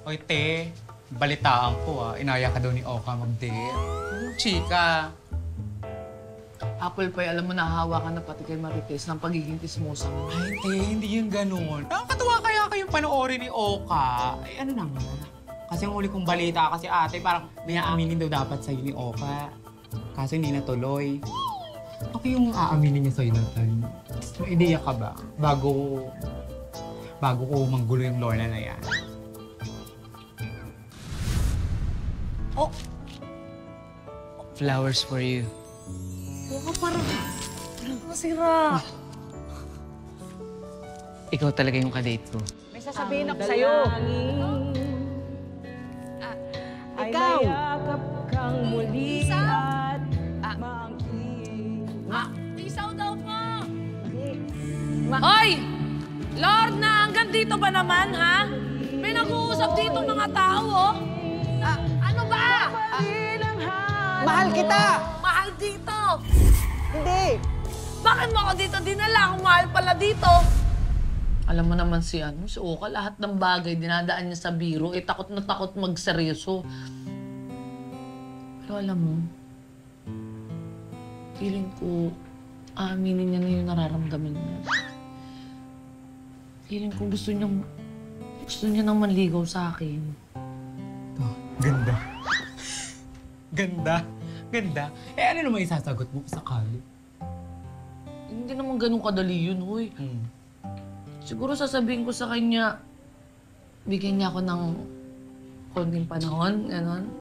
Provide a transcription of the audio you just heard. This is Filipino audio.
Oy, te, balitaan ko inaya ka daw ni Oka mag-date. Chika. Apple Pie, alam mo, nahahawa ka na pati kay Marites ng pagiging tismosa mo. Ay, te, hindi yun ganun. Nakakatuwa kaya kayong panoorin ni Oka. Ay, ano na nga. Kasi ang huli kong balita kasi ate, parang may aaminin daw dapat sa'yo ni Oka. Kaso hindi natuloy. Ako yung aaminin niya sa'yo natin. May ideya ka ba? Bago ko manggulo yung Lorna na yan. Oh! Flowers for you. Baka parang masira. Ikaw talaga yung kadate ko. May sasabihin ako sa'yo. Ikaw! Ay mayakap kang muli at Isaw daw po! Hoy! Lorna, hanggang dito ba naman, ha? May nag-uusap dito mga tao, oh. Ano ba? Mahal kita! Mahal dito! Hindi! Bakit mo ako dito dinala kung mahal pala dito? Alam mo naman si Oka, lahat ng bagay dinadaan niya sa biro, takot na takot magseryoso. Pero alam mo, feeling ko, aaminin niya na yung nararamdaman niya. Feeling ko gusto niya nang manligaw sa akin. Ganda. Ganda. Ganda. Eh, ano naman isasagot mo sakali? Hindi naman ganun kadali yun, hoy. Siguro sasabihin ko sa kanya, bigyan niya ako ng konting panahon, gano'n.